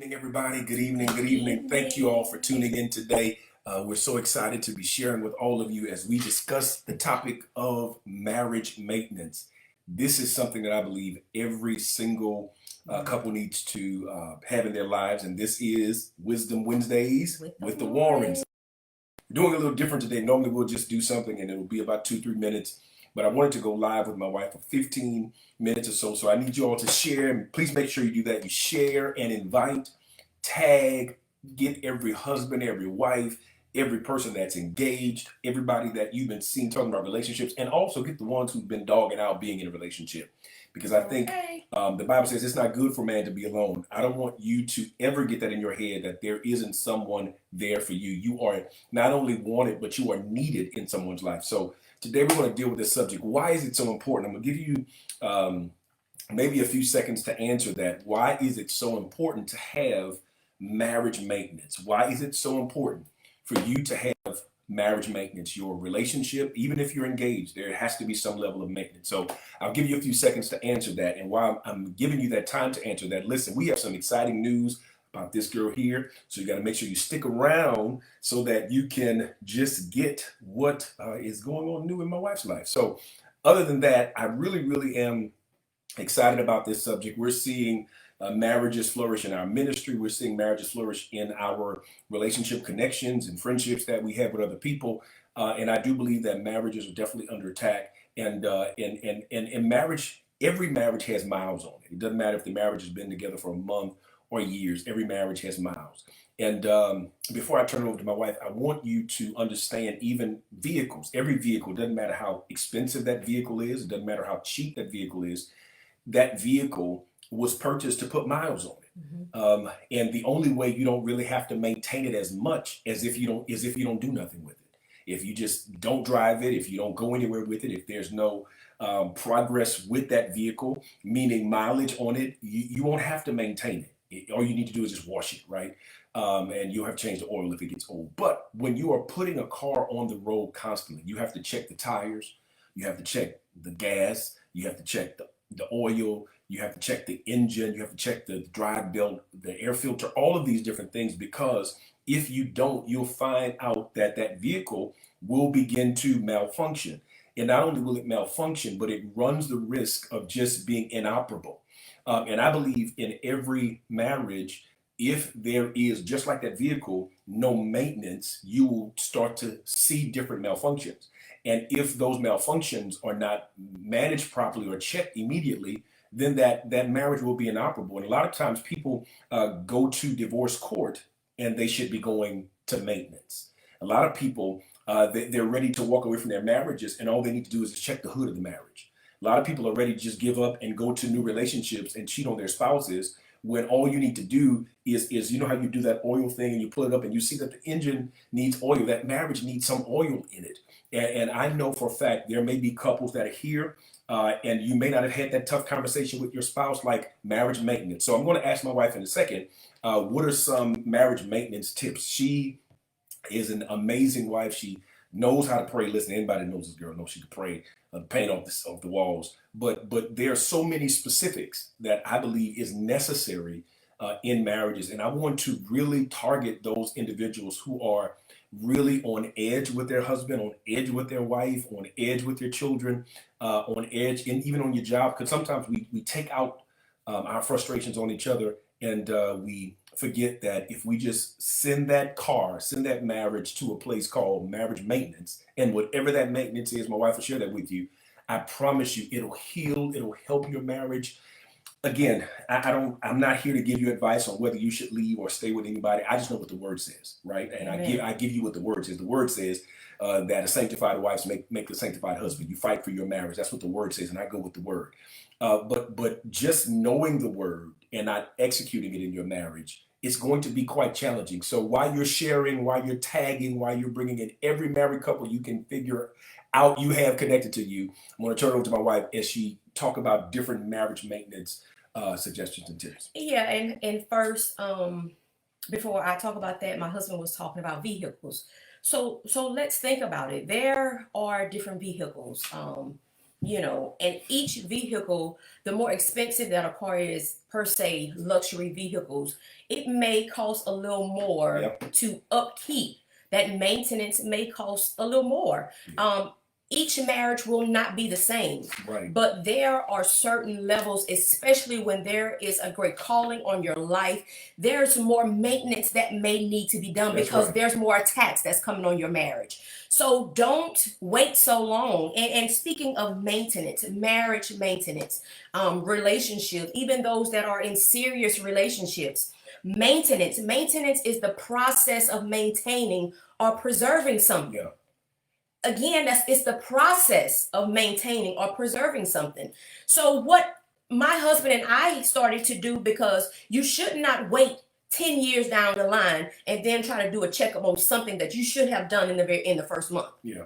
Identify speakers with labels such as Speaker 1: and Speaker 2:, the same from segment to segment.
Speaker 1: evening, everybody. Good evening. Good evening. Thank you all for tuning in today. We're so excited to be sharing with all of you as we discuss the topic of marriage maintenance. This is something that I believe every single couple needs to have in their lives, and this is Wisdom Wednesdays with the Warrens. We're doing a little different today. Normally, we'll just do something and it'll be about 2-3 minutes. But I wanted to go live with my wife for 15 minutes or so. So I need you all to share. And please make sure you do that. You share and invite, tag, get every husband, every wife, every person that's engaged, everybody that you've been seeing talking about relationships, and also get the ones who've been dogging out being in a relationship. Because I think the Bible says it's not good for man to be alone. I don't want you to ever get that in your head that there isn't someone there for you. You are not only wanted, but you are needed in someone's life. So today we're going to deal with this subject. Why is it so important? I'm going to give you maybe a few seconds to answer that. Why is it so important to have marriage maintenance? Why is it so important for you to have marriage maintenance? Your relationship, even if you're engaged, there has to be some level of maintenance. So I'll give you a few seconds to answer that. And while I'm giving you that time to answer that, listen, we have some exciting news about this girl here. So you got to make sure you stick around so that you can just get what is going on new in my wife's life. So other than that, I really am excited about this subject. We're seeing marriages flourish in our ministry. We're seeing marriages flourish in our relationship connections and friendships that we have with other people. And I do believe that marriages are definitely under attack. And marriage, every marriage has miles on it. It doesn't matter if the marriage has been together for a month or years. Every marriage has miles. And before I turn it over to my wife, I want you to understand even vehicles. Every vehicle, doesn't matter how expensive that vehicle is, it doesn't matter how cheap that vehicle is, that vehicle was purchased to put miles on it. And the only way you don't really have to maintain it as much as if you don't do nothing with it. If you just don't drive it, if you don't go anywhere with it, if there's no progress with that vehicle, meaning mileage on it, you won't have to maintain it. All you need to do is just wash it, right? And you'll have to change the oil if it gets old. But when you are putting a car on the road constantly, you have to check the tires, you have to check the gas, you have to check the oil, you have to check the engine, you have to check the drive belt, the air filter, all of these different things, because if you don't, you'll find out that that vehicle will begin to malfunction. And not only will it malfunction, but it runs the risk of just being inoperable. And I believe in every marriage, if there is, just like that vehicle, no maintenance, you will start to see different malfunctions. And if those malfunctions are not managed properly or checked immediately, then that marriage will be inoperable. And a lot of times people go to divorce court and they should be going to maintenance. A lot of people, they're ready to walk away from their marriages and all they need to do is just check the hood of the marriage. A lot of people are ready to just give up and go to new relationships and cheat on their spouses when all you need to do is you know how you do that oil thing and you pull it up and you see that the engine needs oil, that marriage needs some oil in it. And I know for a fact there may be couples that are here and you may not have had that tough conversation with your spouse like marriage maintenance. So I'm going to ask my wife in a second, what are some marriage maintenance tips? She is an amazing wife. She knows how to pray. Listen, anybody that knows this girl knows she can pray, paint off the walls. But there are so many specifics that I believe is necessary in marriages. And I want to really target those individuals who are really on edge with their husband, on edge with their wife, on edge with their children, on edge, and even on your job. Because sometimes we take out our frustrations on each other and we forget that if we just send that marriage to a place called marriage maintenance, and whatever that maintenance is, my wife will share that with you. I promise you, it'll heal, it'll help your marriage. Again, I'm not here to give you advice on whether you should leave or stay with anybody. I just know what the word says, right? And I give you what the word says. The word says that a sanctified wife make a sanctified husband. You fight for your marriage. That's what the word says, and I go with the word. But just knowing the word and not executing it in your marriage, it's going to be quite challenging. So while you're sharing, while you're tagging, while you're bringing in every married couple you can figure out you have connected to you, I'm going to turn it over to my wife as she talk about different marriage maintenance suggestions and tips.
Speaker 2: Yeah, and first, before I talk about that, my husband was talking about vehicles. So let's think about it. There are different vehicles. and each vehicle, the more expensive that a car is, per se, luxury vehicles, it may cost a little more
Speaker 1: Yep.
Speaker 2: to upkeep. That maintenance may cost a little more. Each marriage will not be the same,
Speaker 1: Right.
Speaker 2: but there are certain levels, especially when there is a great calling on your life. There's more maintenance that may need to be done
Speaker 1: That's
Speaker 2: because
Speaker 1: right.
Speaker 2: there's more attacks that's coming on your marriage. So don't wait so long. And speaking of maintenance, marriage maintenance, relationship, even those that are in serious relationships, maintenance is the process of maintaining or preserving something.
Speaker 1: Yeah.
Speaker 2: Again, it's the process of maintaining or preserving something. So what my husband and I started to do, because you should not wait 10 years down the line and then try to do a checkup on something that you should have done in the first month.
Speaker 1: Yeah.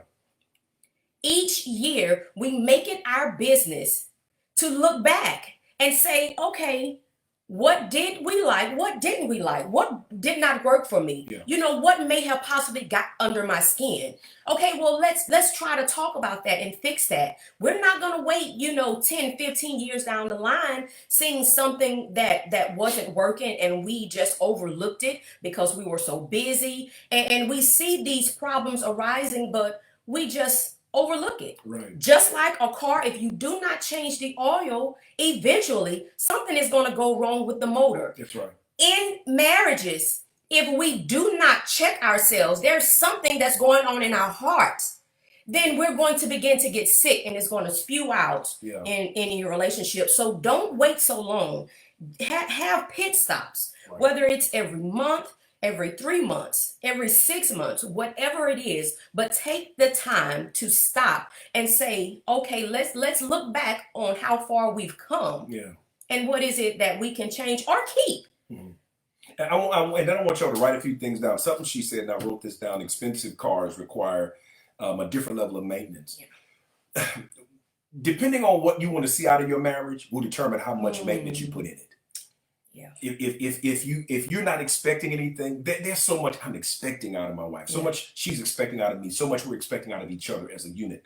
Speaker 2: Each year we make it our business to look back and say, okay, what did we like? What didn't we like? What did not work for me?
Speaker 1: Yeah.
Speaker 2: What may have possibly got under my skin? Okay, well, let's try to talk about that and fix that. We're not going to wait, 10, 15 years down the line, seeing something that wasn't working and we just overlooked it because we were so busy. And we see these problems arising, but we just overlook it.
Speaker 1: Right.
Speaker 2: Just like a car, if you do not change the oil, eventually something is going to go wrong with the motor.
Speaker 1: That's right.
Speaker 2: In marriages, if we do not check ourselves, there's something that's going on in our hearts, then we're going to begin to get sick and it's going to spew out
Speaker 1: Yeah.
Speaker 2: in your relationship. So don't wait so long. Have pit stops,
Speaker 1: Right.
Speaker 2: whether it's every month, every 3 months, every 6 months, whatever it is, but take the time to stop and say, okay, let's look back on how far we've come.
Speaker 1: Yeah.
Speaker 2: And what is it that we can change or keep.
Speaker 1: Mhm. And then I want y'all to write a few things down. Something she said, and I wrote this down: expensive cars require a different level of maintenance.
Speaker 2: Yeah.
Speaker 1: Depending on what you want to see out of your marriage will determine how much maintenance you put in it.
Speaker 2: Yeah.
Speaker 1: If you're not expecting anything, there's so much I'm expecting out of my wife, so much she's expecting out of me, so much we're expecting out of each other as a unit.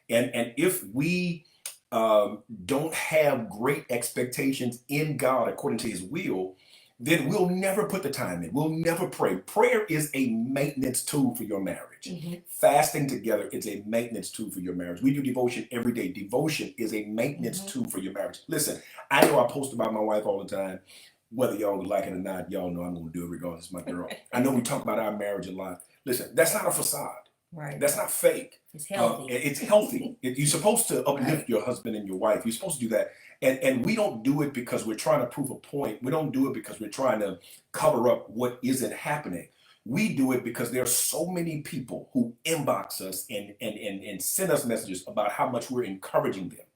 Speaker 1: And if we don't have great expectations in God according to His will, then we'll never put the time in. We'll never pray. Prayer is a maintenance tool for your marriage.
Speaker 2: Mm-hmm.
Speaker 1: Fasting together is a maintenance tool for your marriage. We do devotion every day. Devotion is a maintenance tool for your marriage. Listen, I know I post about my wife all the time. Whether y'all like it or not, y'all know I'm going to do it regardless. My girl. I know we talk about our marriage a lot. Listen, that's not a facade.
Speaker 2: Right.
Speaker 1: That's not fake.
Speaker 2: It's healthy.
Speaker 1: It's healthy. You're supposed to uplift your husband and your wife. You're supposed to do that. And we don't do it because we're trying to prove a point. We don't do it because we're trying to cover up what isn't happening. We do it because there are so many people who inbox us and send us messages about how much we're encouraging them,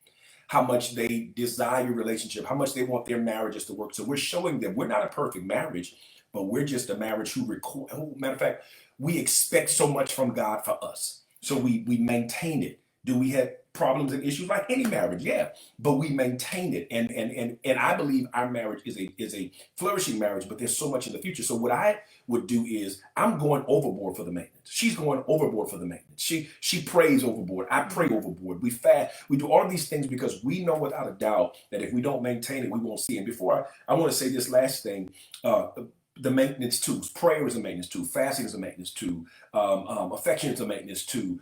Speaker 1: how much they desire a relationship, how much they want their marriages to work. So we're showing them we're not a perfect marriage, but we're just a marriage matter of fact, we expect so much from God for us. So we maintain it. Do we have problems and issues like any marriage? Yeah, but we maintain it. And I believe our marriage is a flourishing marriage, but there's so much in the future. So what I would do is I'm going overboard for the maintenance. She's going overboard for the maintenance. She prays overboard. I pray overboard. We fast. We do all of these things because we know without a doubt that if we don't maintain it, we won't see it. And before I want to say this last thing, the maintenance tools. Prayer is a maintenance tool. Fasting is a maintenance tool. Affection is a maintenance tool.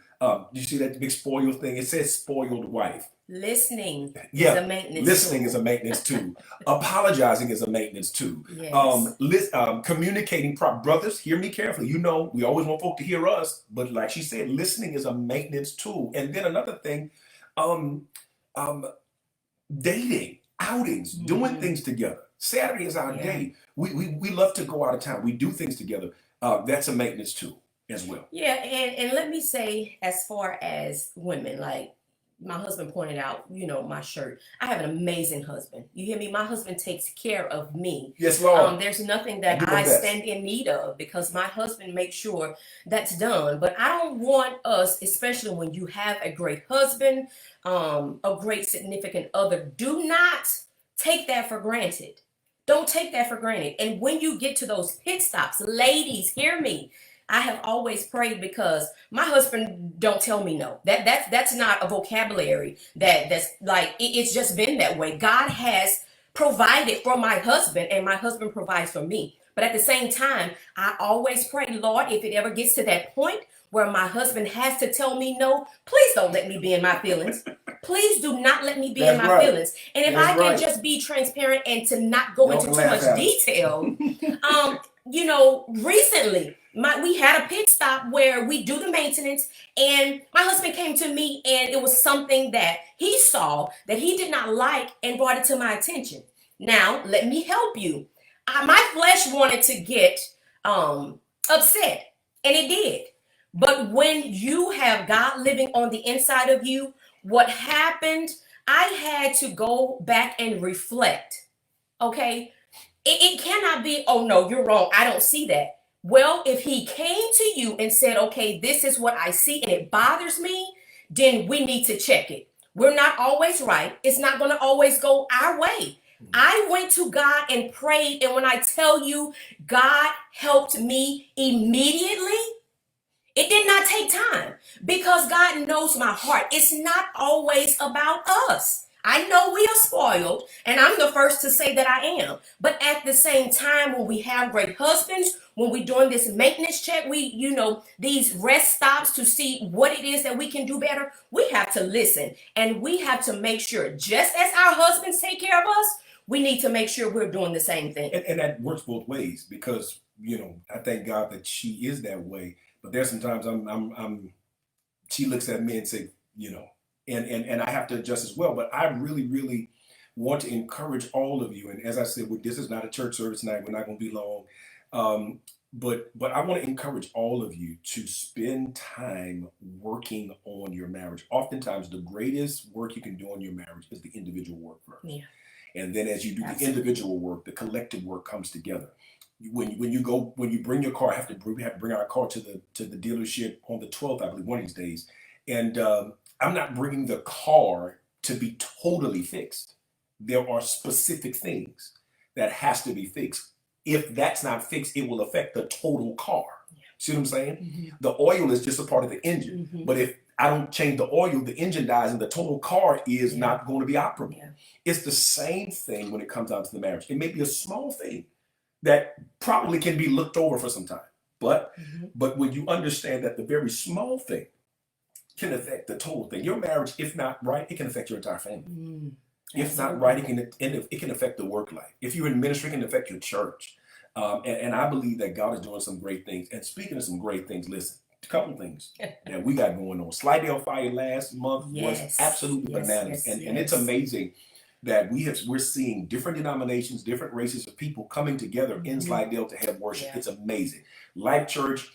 Speaker 1: You see that big spoiled thing? It says spoiled wife.
Speaker 2: Listening
Speaker 1: Yeah,
Speaker 2: is a maintenance
Speaker 1: listening
Speaker 2: tool.
Speaker 1: is a maintenance tool. Apologizing is a maintenance tool.
Speaker 2: Yes.
Speaker 1: Communicating. Brothers, hear me carefully. You know, we always want folk to hear us, but like she said, listening is a maintenance tool. And then another thing, dating, outings, doing things together. Saturday is our day. We love to go out of town. We do things together. That's a maintenance tool as well.
Speaker 2: Yeah, and let me say, as far as women, like my husband pointed out, my shirt. I have an amazing husband. You hear me? My husband takes care of me.
Speaker 1: Yes, Lord.
Speaker 2: There's nothing that I stand in need of because my husband makes sure that's done. But I don't want us, especially when you have a great husband, a great significant other, do not take that for granted. Don't take that for granted. And when you get to those pit stops, ladies, hear me. I have always prayed because my husband don't tell me no. That's not a vocabulary that's like it's just been that way. God has provided for my husband, and my husband provides for me. But at the same time, I always pray, Lord, if it ever gets to that point where my husband has to tell me no, please don't let me be in my feelings. Please do not let me be in
Speaker 1: That's
Speaker 2: my
Speaker 1: right.
Speaker 2: feelings. And if
Speaker 1: That's
Speaker 2: I can
Speaker 1: right.
Speaker 2: just be transparent and to not go
Speaker 1: Don't
Speaker 2: into too
Speaker 1: laugh
Speaker 2: much
Speaker 1: at us.
Speaker 2: detail, recently we had a pit stop where we do the maintenance, and my husband came to me, and it was something that he saw that he did not like and brought it to my attention. Now, let me help you. My flesh wanted to get upset, and it did. But when you have God living on the inside of you, what happened, I had to go back and reflect. Okay, it cannot be, oh no, you're wrong, I don't see that. Well, if he came to you and said, okay, this is what I see and it bothers me, then we need to check it. We're not always right. It's not going to always go our way. I went to God and prayed, and when I tell you, God helped me immediately. It did not take time because God knows my heart. It's not always about us. I know we are spoiled, and I'm the first to say that I am. But at the same time, when we have great husbands, when we're doing this maintenance check, these rest stops to see what it is that we can do better, we have to listen and we have to make sure, just as our husbands take care of us, we need to make sure we're doing the same thing.
Speaker 1: And that works both ways because, I thank God that she is that way. But there's sometimes she looks at me and say, and I have to adjust as well. But I really, really want to encourage all of you. And as I said, this is not a church service tonight. We're not going to be long. But I want to encourage all of you to spend time working on your marriage. Oftentimes, the greatest work you can do on your marriage is the individual work first.
Speaker 2: Yeah.
Speaker 1: And then as you do
Speaker 2: Absolutely.
Speaker 1: the individual work, the collective work comes together. When you bring your car, we have to bring our car to the dealership on the 12th, I believe, one of these days. And I'm not bringing the car to be totally fixed. There are specific things that has to be fixed. If that's not fixed, it will affect the total car. See what I'm saying?
Speaker 2: Mm-hmm.
Speaker 1: The oil is just a part of the engine.
Speaker 2: Mm-hmm.
Speaker 1: But if I don't change the oil, the engine dies and the total car is
Speaker 2: Yeah.
Speaker 1: not going to be operable.
Speaker 2: Yeah.
Speaker 1: It's the same thing when it comes down to the marriage. It may be a small thing that probably can be looked over for some time. But when you understand that the very small thing can affect the total thing, your marriage, if not right, it can affect your entire family.
Speaker 2: Mm-hmm.
Speaker 1: If not right, it can affect the work life. If you're in ministry, it can affect your church. And I believe that God is doing some great things. And speaking of some great things, listen, a couple of things that we got going on. Slidell Fire last month was absolutely bananas. And it's amazing that we're seeing different denominations, different races of people coming together in Slidell to have worship. It's amazing. Life Church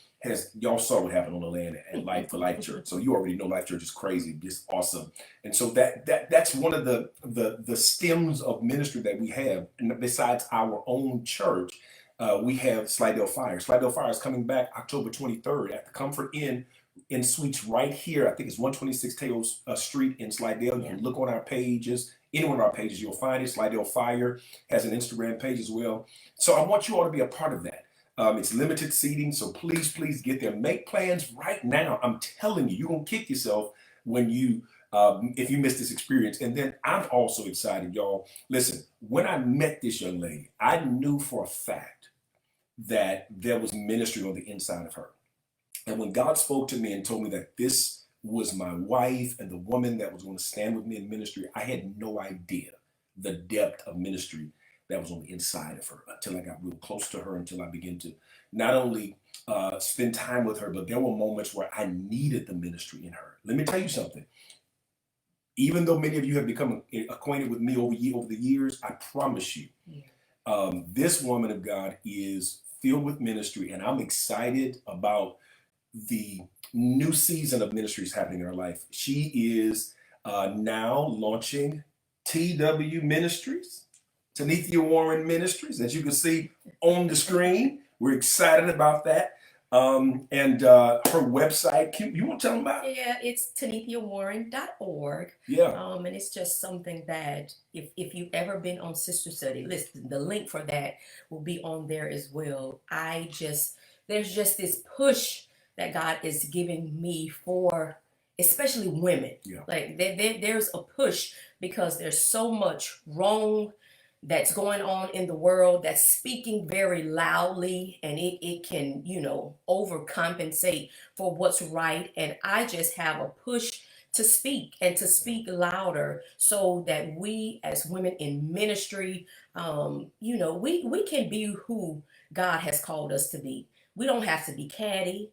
Speaker 1: y'all saw what happened on the land at Life Church. So you already know Life Church is crazy, just awesome. And so that's one of the stems of ministry that we have. And besides our own church, we have Slidell Fire. Slidell Fire is coming back October 23rd at the Comfort Inn in Suites right here. I think it's 126 Taylor Street in Slidell. You can look on our pages. Any one of our pages, you'll find it. Slidell Fire has an Instagram page as well. So I want you all to be a part of that. It's limited seating, so please get there. Make plans right now. I'm telling you, you're going to kick yourself when if you miss this experience. And then I'm also excited, y'all. Listen, when I met this young lady, I knew for a fact that there was ministry on the inside of her. And when God spoke to me and told me that this was my wife and the woman that was going to stand with me in ministry, I had no idea the depth of ministry that was on the inside of her until I got real close to her, until I began to not only spend time with her, but there were moments where I needed the ministry in her. Let me tell you something. Even though many of you have become acquainted with me over the years, I promise you, this woman of God is filled with ministry, and I'm excited about the new season of ministries happening in her life. She is now launching TW Ministries, Tanithia Warren Ministries, as you can see on the screen. We're excited about that. And her website, you want to tell them about it?
Speaker 2: Yeah, it's TanithiaWarren.org.
Speaker 1: Yeah.
Speaker 2: And it's just something that if you've ever been on Sister Study, listen, the link for that will be on there as well. I just there's just this push that God is giving me for especially women.
Speaker 1: Yeah.
Speaker 2: Like there's a push because there's so much wrong that's going on in the world that's speaking very loudly, and it can, overcompensate for what's right. And I just have a push to speak and to speak louder so that we as women in ministry, we can be who God has called us to be. We don't have to be catty.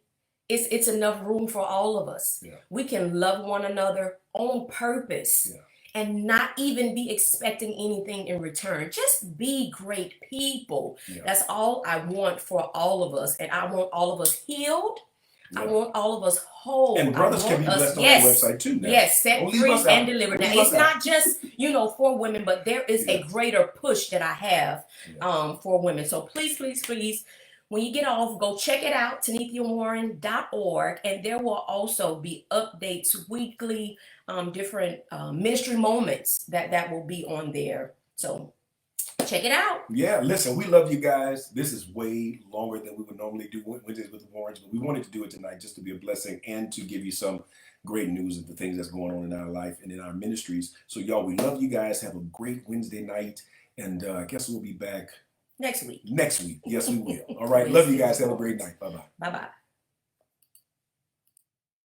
Speaker 2: It's enough room for all of us.
Speaker 1: Yeah.
Speaker 2: We can love one another on purpose.
Speaker 1: Yeah.
Speaker 2: And not even be expecting anything in return. Just be great people.
Speaker 1: Yeah.
Speaker 2: That's all I want for all of us. And I want all of us healed.
Speaker 1: Yeah.
Speaker 2: I want all of us whole.
Speaker 1: And brothers can be blessed on
Speaker 2: yes,
Speaker 1: that website too now.
Speaker 2: Yes, set
Speaker 1: Don't leave
Speaker 2: free
Speaker 1: us out.
Speaker 2: and delivered.
Speaker 1: Don't
Speaker 2: Now,
Speaker 1: leave
Speaker 2: it's
Speaker 1: us out.
Speaker 2: not just, for women, but there is a greater push that I have for women. So please, please, please, when you get off, go check it out, TanekiaWarren.org, and there will also be updates weekly, different ministry moments that will be on there. So check it out.
Speaker 1: Yeah, listen, we love you guys. This is way longer than we would normally do Wednesdays with the Warrens, but we wanted to do it tonight just to be a blessing and to give you some great news of the things that's going on in our life and in our ministries. So y'all, we love you guys. Have a great Wednesday night, and I guess we'll be back
Speaker 2: next week.
Speaker 1: Yes, we will. All right. Love you guys. Have a great night. Bye-bye.
Speaker 2: Bye-bye.